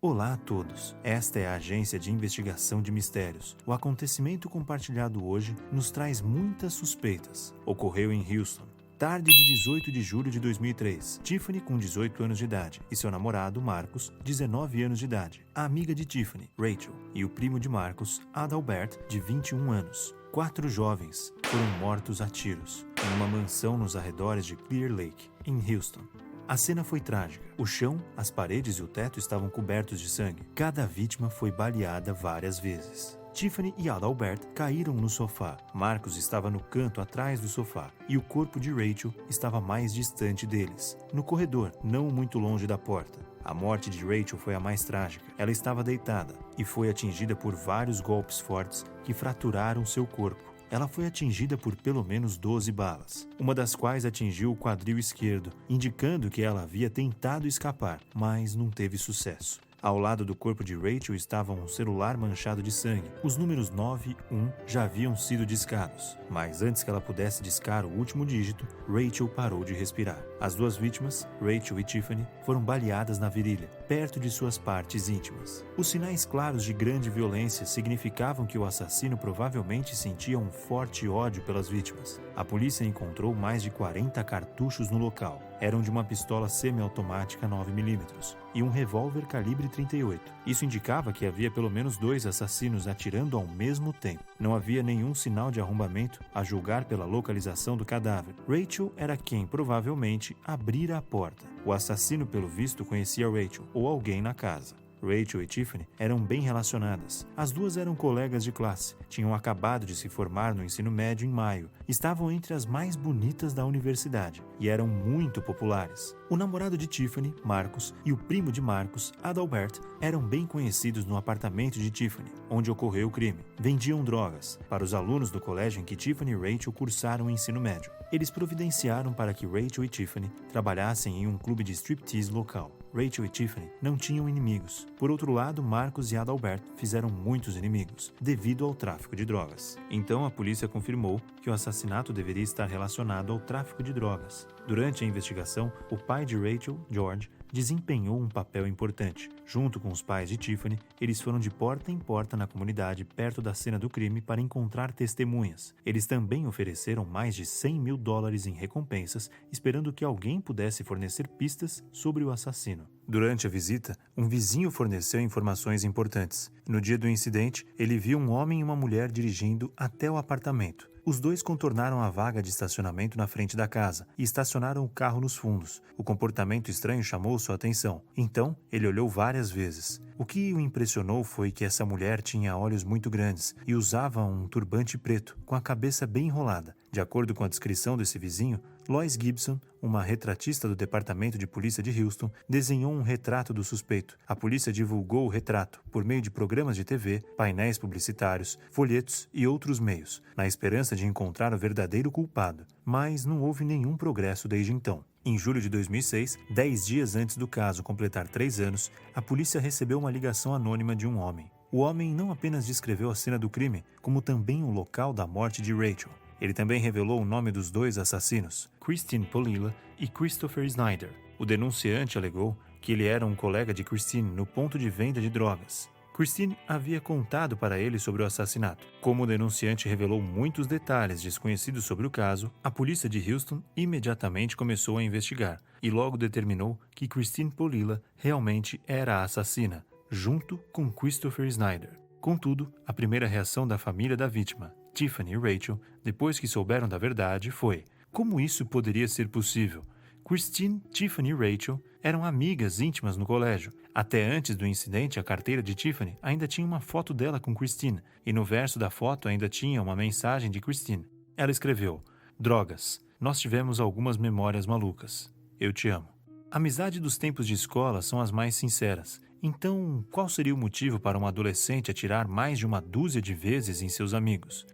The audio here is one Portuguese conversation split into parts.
Olá a todos, esta é a Agência de Investigação de Mistérios. O acontecimento compartilhado hoje nos traz muitas suspeitas. Ocorreu em Houston. Tarde de 18 de julho de 2003, Tiffany, com 18 anos de idade, e seu namorado, Marcus, 19 anos de idade, a amiga de Tiffany, Rachel, e o primo de Marcus, Adalbert, de 21 anos. 4 jovens foram mortos a tiros em uma mansão nos arredores de Clear Lake, em Houston. A cena foi trágica. O chão, as paredes e o teto estavam cobertos de sangue. Cada vítima foi baleada várias vezes. Tiffany e Adalbert caíram no sofá. Marcus estava no canto atrás do sofá e o corpo de Rachel estava mais distante deles, no corredor, não muito longe da porta. A morte de Rachel foi a mais trágica. Ela estava deitada e foi atingida por vários golpes fortes que fraturaram seu corpo. Ela foi atingida por pelo menos 12 balas, uma das quais atingiu o quadril esquerdo, indicando que ela havia tentado escapar, mas não teve sucesso. Ao lado do corpo de Rachel estava um celular manchado de sangue. Os números 9 e 1 já haviam sido discados, mas antes que ela pudesse discar o último dígito, Rachel parou de respirar. As duas vítimas, Rachel e Tiffany, foram baleadas na virilha, perto de suas partes íntimas. Os sinais claros de grande violência significavam que o assassino provavelmente sentia um forte ódio pelas vítimas. A polícia encontrou mais de 40 cartuchos no local. Eram de uma pistola semiautomática 9mm e um revólver calibre 38. Isso indicava que havia pelo menos 2 assassinos atirando ao mesmo tempo. Não havia nenhum sinal de arrombamento, a julgar pela localização do cadáver. Rachel era quem provavelmente abrira a porta. O assassino, pelo visto, conhecia Rachel ou alguém na casa. Rachel e Tiffany eram bem relacionadas. As duas eram colegas de classe, tinham acabado de se formar no ensino médio em maio, estavam entre as mais bonitas da universidade e eram muito populares. O namorado de Tiffany, Marcus, e o primo de Marcus, Adalbert, eram bem conhecidos no apartamento de Tiffany, onde ocorreu o crime. Vendiam drogas para os alunos do colégio em que Tiffany e Rachel cursaram o ensino médio. Eles providenciaram para que Rachel e Tiffany trabalhassem em um clube de striptease local. Rachel e Tiffany não tinham inimigos. Por outro lado, Marcus e Adalbert fizeram muitos inimigos, devido ao tráfico de drogas. Então a polícia confirmou que o assassinato deveria estar relacionado ao tráfico de drogas. Durante a investigação, o pai de Rachel, George, desempenhou um papel importante. Junto com os pais de Tiffany, eles foram de porta em porta na comunidade perto da cena do crime para encontrar testemunhas. Eles também ofereceram mais de $100 mil em recompensas, esperando que alguém pudesse fornecer pistas sobre o assassino. Durante a visita, um vizinho forneceu informações importantes. No dia do incidente, ele viu um homem e uma mulher dirigindo até o apartamento. Os dois contornaram a vaga de estacionamento na frente da casa e estacionaram o carro nos fundos. O comportamento estranho chamou sua atenção. Então, ele olhou várias vezes. O que o impressionou foi que essa mulher tinha olhos muito grandes e usava um turbante preto, com a cabeça bem enrolada. De acordo com a descrição desse vizinho, Lois Gibson, uma retratista do Departamento de Polícia de Houston, desenhou um retrato do suspeito. A polícia divulgou o retrato por meio de programas de TV, painéis publicitários, folhetos e outros meios, na esperança de encontrar o verdadeiro culpado. Mas não houve nenhum progresso desde então. Em julho de 2006, 10 dias antes do caso completar 3 anos, a polícia recebeu uma ligação anônima de um homem. O homem não apenas descreveu a cena do crime, como também o local da morte de Rachel. Ele também revelou o nome dos 2 assassinos, Christine Polilla e Christopher Snyder. O denunciante alegou que ele era um colega de Christine no ponto de venda de drogas. Christine havia contado para ele sobre o assassinato. Como o denunciante revelou muitos detalhes desconhecidos sobre o caso, a polícia de Houston imediatamente começou a investigar e logo determinou que Christine Polilla realmente era a assassina, junto com Christopher Snyder. Contudo, a primeira reação da família da vítima, Tiffany e Rachel, depois que souberam da verdade, foi: como isso poderia ser possível? Christine, Tiffany e Rachel eram amigas íntimas no colégio. Até antes do incidente, a carteira de Tiffany ainda tinha uma foto dela com Christine, e no verso da foto ainda tinha uma mensagem de Christine. Ela escreveu: drogas, nós tivemos algumas memórias malucas. Eu te amo. A amizade dos tempos de escola são as mais sinceras. Então, qual seria o motivo para um adolescente atirar mais de uma dúzia de vezes em seus amigos?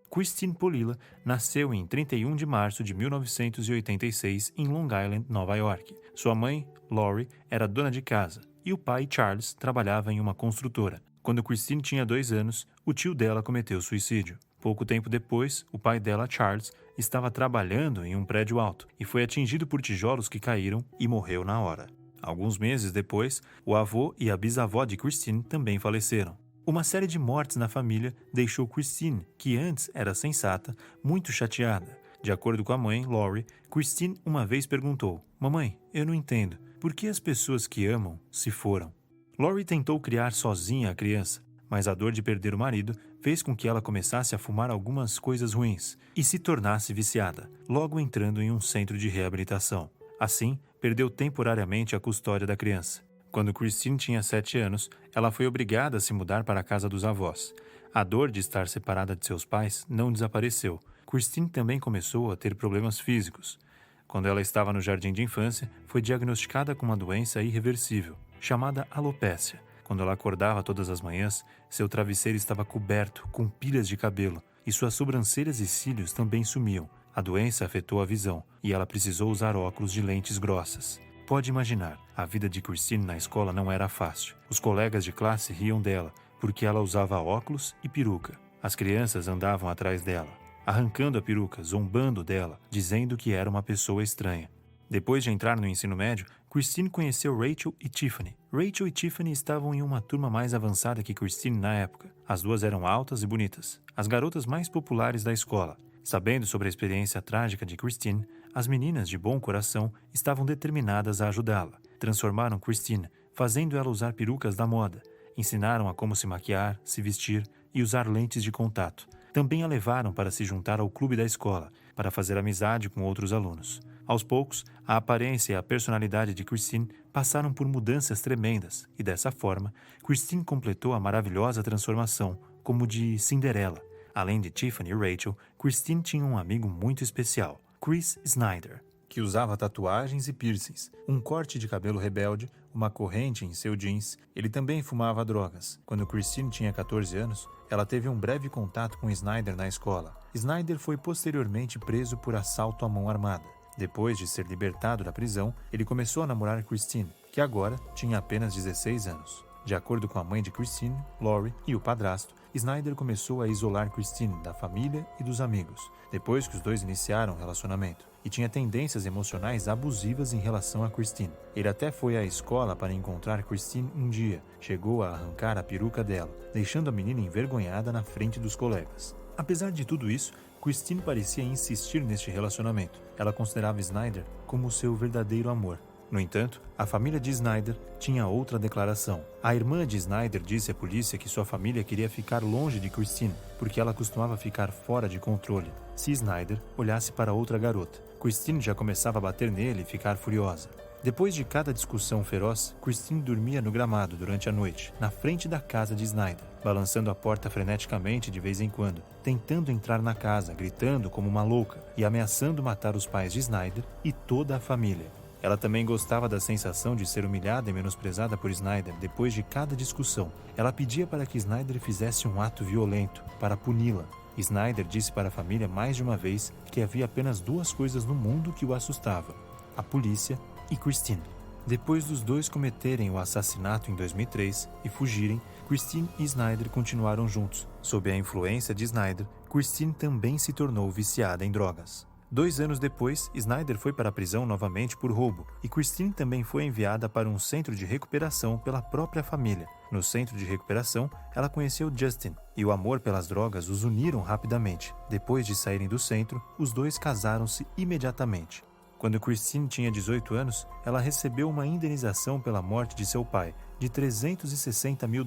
Christine Polilla nasceu em 31 de março de 1986 em Long Island, Nova York. Sua mãe, Lori, era dona de casa e o pai, Charles, trabalhava em uma construtora. Quando Christine tinha 2 anos, o tio dela cometeu suicídio. Pouco tempo depois, o pai dela, Charles, estava trabalhando em um prédio alto e foi atingido por tijolos que caíram e morreu na hora. Alguns meses depois, o avô e a bisavó de Christine também faleceram. Uma série de mortes na família deixou Christine, que antes era sensata, muito chateada. De acordo com a mãe, Lori, Christine uma vez perguntou: "Mamãe, eu não entendo. Por que as pessoas que amam se foram?" Lori tentou criar sozinha a criança, mas a dor de perder o marido fez com que ela começasse a fumar algumas coisas ruins e se tornasse viciada, logo entrando em um centro de reabilitação. Assim, perdeu temporariamente a custódia da criança. Quando Christine tinha 7 anos, ela foi obrigada a se mudar para a casa dos avós. A dor de estar separada de seus pais não desapareceu. Christine também começou a ter problemas físicos. Quando ela estava no jardim de infância, foi diagnosticada com uma doença irreversível, chamada alopécia. Quando ela acordava todas as manhãs, seu travesseiro estava coberto com pilhas de cabelo e suas sobrancelhas e cílios também sumiam. A doença afetou a visão e ela precisou usar óculos de lentes grossas. Pode imaginar, a vida de Christine na escola não era fácil. Os colegas de classe riam dela porque ela usava óculos e peruca. As crianças andavam atrás dela, arrancando a peruca, zombando dela, dizendo que era uma pessoa estranha. Depois de entrar no ensino médio, Christine conheceu Rachel e Tiffany. Rachel e Tiffany estavam em uma turma mais avançada que Christine na época. As duas eram altas e bonitas, as garotas mais populares da escola. Sabendo sobre a experiência trágica de Christine, as meninas de bom coração estavam determinadas a ajudá-la. Transformaram Christine, fazendo ela usar perucas da moda. Ensinaram a como se maquiar, se vestir e usar lentes de contato. Também a levaram para se juntar ao clube da escola, para fazer amizade com outros alunos. Aos poucos, a aparência e a personalidade de Christine passaram por mudanças tremendas e, dessa forma, Christine completou a maravilhosa transformação, como de Cinderela. Além de Tiffany e Rachel, Christine tinha um amigo muito especial, Chris Snyder, que usava tatuagens e piercings, um corte de cabelo rebelde, uma corrente em seu jeans. Ele também fumava drogas. Quando Christine tinha 14 anos, ela teve um breve contato com Snyder na escola. Snyder foi posteriormente preso por assalto à mão armada. Depois de ser libertado da prisão, ele começou a namorar Christine, que agora tinha apenas 16 anos. De acordo com a mãe de Christine, Lori, e o padrasto, Snyder começou a isolar Christine da família e dos amigos, depois que os dois iniciaram um relacionamento, e tinha tendências emocionais abusivas em relação a Christine. Ele até foi à escola para encontrar Christine um dia, chegou a arrancar a peruca dela, deixando a menina envergonhada na frente dos colegas. Apesar de tudo isso, Christine parecia insistir neste relacionamento. Ela considerava Snyder como seu verdadeiro amor. No entanto, a família de Snyder tinha outra declaração. A irmã de Snyder disse à polícia que sua família queria ficar longe de Christine, porque ela costumava ficar fora de controle se Snyder olhasse para outra garota. Christine já começava a bater nele e ficar furiosa. Depois de cada discussão feroz, Christine dormia no gramado durante a noite, na frente da casa de Snyder, balançando a porta freneticamente de vez em quando, tentando entrar na casa, gritando como uma louca e ameaçando matar os pais de Snyder e toda a família. Ela também gostava da sensação de ser humilhada e menosprezada por Snyder depois de cada discussão. Ela pedia para que Snyder fizesse um ato violento, para puni-la. Snyder disse para a família mais de uma vez que havia apenas 2 coisas no mundo que o assustavam: a polícia e Christine. Depois dos dois cometerem o assassinato em 2003 e fugirem, Christine e Snyder continuaram juntos. Sob a influência de Snyder, Christine também se tornou viciada em drogas. 2 anos depois, Snyder foi para a prisão novamente por roubo e Christine também foi enviada para um centro de recuperação pela própria família. No centro de recuperação, ela conheceu Justin e o amor pelas drogas os uniram rapidamente. Depois de saírem do centro, os dois casaram-se imediatamente. Quando Christine tinha 18 anos, ela recebeu uma indenização pela morte de seu pai, de $360 mil.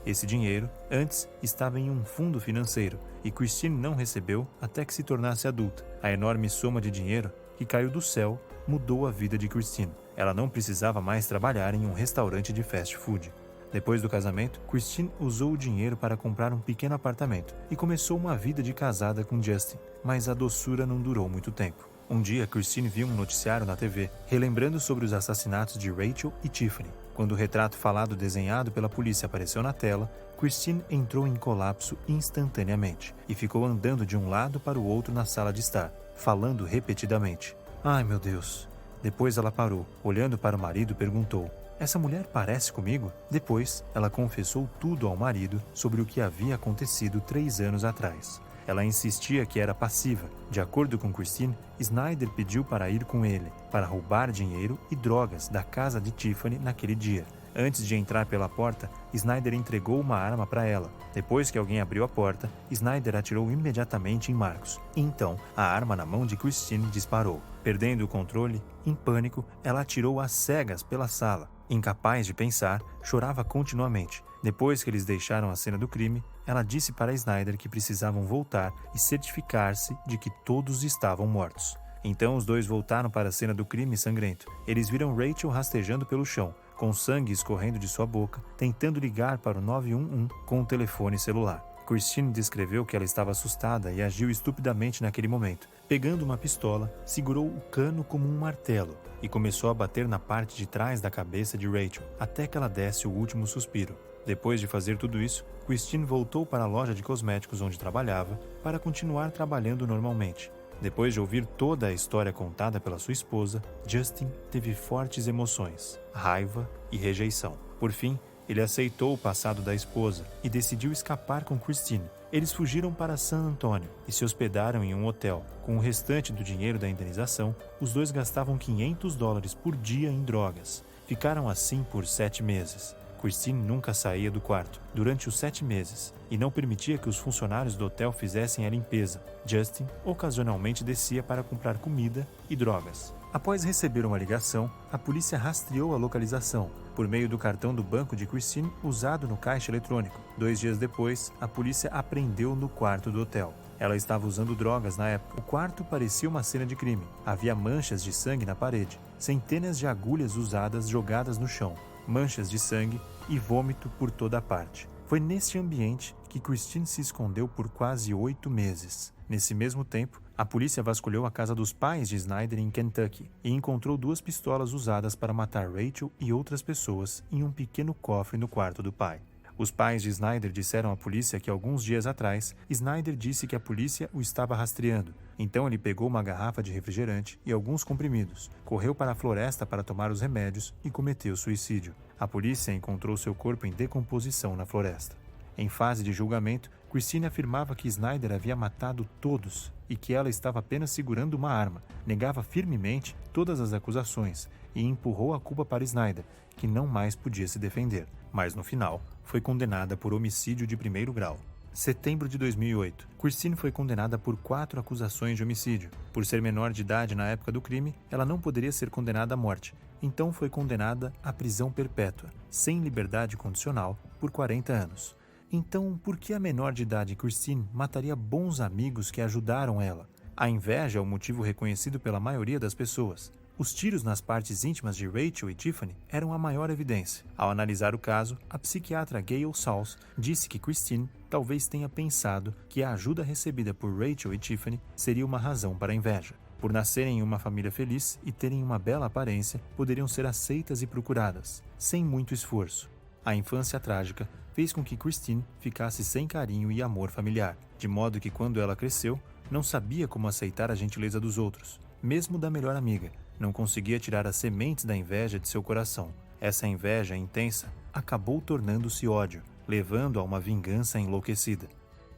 Esse dinheiro, antes, estava em um fundo financeiro, e Christine não recebeu até que se tornasse adulta. A enorme soma de dinheiro que caiu do céu mudou a vida de Christine. Ela não precisava mais trabalhar em um restaurante de fast food. Depois do casamento, Christine usou o dinheiro para comprar um pequeno apartamento e começou uma vida de casada com Justin, mas a doçura não durou muito tempo. Um dia, Christine viu um noticiário na TV, relembrando sobre os assassinatos de Rachel e Tiffany. Quando o retrato falado desenhado pela polícia apareceu na tela, Christine entrou em colapso instantaneamente e ficou andando de um lado para o outro na sala de estar, falando repetidamente: "Ai, meu Deus." Depois ela parou, olhando para o marido, perguntou: "Essa mulher parece comigo?" Depois, ela confessou tudo ao marido sobre o que havia acontecido 3 anos atrás. Ela insistia que era passiva. De acordo com Christine, Snyder pediu para ir com ele, para roubar dinheiro e drogas da casa de Tiffany naquele dia. Antes de entrar pela porta, Snyder entregou uma arma para ela. Depois que alguém abriu a porta, Snyder atirou imediatamente em Marcus. Então, a arma na mão de Christine disparou. Perdendo o controle, em pânico, ela atirou às cegas pela sala. Incapaz de pensar, chorava continuamente. Depois que eles deixaram a cena do crime, ela disse para Snyder que precisavam voltar e certificar-se de que todos estavam mortos. Então os dois voltaram para a cena do crime sangrento. Eles viram Rachel rastejando pelo chão, com sangue escorrendo de sua boca, tentando ligar para o 911 com o telefone celular. Christine descreveu que ela estava assustada e agiu estupidamente naquele momento. Pegando uma pistola, segurou o cano como um martelo e começou a bater na parte de trás da cabeça de Rachel, até que ela desse o último suspiro. Depois de fazer tudo isso, Christine voltou para a loja de cosméticos onde trabalhava para continuar trabalhando normalmente. Depois de ouvir toda a história contada pela sua esposa, Justin teve fortes emoções, raiva e rejeição. Por fim, ele aceitou o passado da esposa e decidiu escapar com Christine. Eles fugiram para San Antonio e se hospedaram em um hotel. Com o restante do dinheiro da indenização, os dois gastavam $500 por dia em drogas. Ficaram assim por 7 meses. Christine nunca saía do quarto durante os 7 meses e não permitia que os funcionários do hotel fizessem a limpeza. Justin ocasionalmente descia para comprar comida e drogas. Após receber uma ligação, a polícia rastreou a localização por meio do cartão do banco de Christine usado no caixa eletrônico. 2 dias depois, a polícia apreendeu no quarto do hotel. Ela estava usando drogas na época. O quarto parecia uma cena de crime. Havia manchas de sangue na parede, centenas de agulhas usadas jogadas no chão, manchas de sangue e vômito por toda a parte. Foi neste ambiente que Christine se escondeu por quase 8 meses. Nesse mesmo tempo, a polícia vasculhou a casa dos pais de Snyder em Kentucky e encontrou 2 pistolas usadas para matar Rachel e outras pessoas em um pequeno cofre no quarto do pai. Os pais de Snyder disseram à polícia que alguns dias atrás, Snyder disse que a polícia o estava rastreando. Então ele pegou uma garrafa de refrigerante e alguns comprimidos, correu para a floresta para tomar os remédios e cometeu suicídio. A polícia encontrou seu corpo em decomposição na floresta. Em fase de julgamento, Christine afirmava que Snyder havia matado todos e que ela estava apenas segurando uma arma. Negava firmemente todas as acusações e empurrou a culpa para Snyder, que não mais podia se defender. Mas no final, foi condenada por homicídio de 1º grau. Setembro de 2008. Christine foi condenada por 4 acusações de homicídio. Por ser menor de idade na época do crime, ela não poderia ser condenada à morte. Então foi condenada à prisão perpétua, sem liberdade condicional, por 40 anos. Então, por que a menor de idade Christine mataria bons amigos que ajudaram ela? A inveja é o motivo reconhecido pela maioria das pessoas. Os tiros nas partes íntimas de Rachel e Tiffany eram a maior evidência. Ao analisar o caso, a psiquiatra Gail Salz disse que Christine talvez tenha pensado que a ajuda recebida por Rachel e Tiffany seria uma razão para a inveja. Por nascerem em uma família feliz e terem uma bela aparência, poderiam ser aceitas e procuradas, sem muito esforço. A infância trágica fez com que Christine ficasse sem carinho e amor familiar, de modo que quando ela cresceu, não sabia como aceitar a gentileza dos outros, mesmo da melhor amiga. Não conseguia tirar as sementes da inveja de seu coração. Essa inveja intensa acabou tornando-se ódio, levando a uma vingança enlouquecida.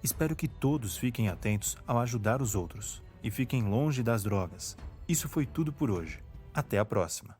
Espero que todos fiquem atentos ao ajudar os outros e fiquem longe das drogas. Isso foi tudo por hoje. Até a próxima.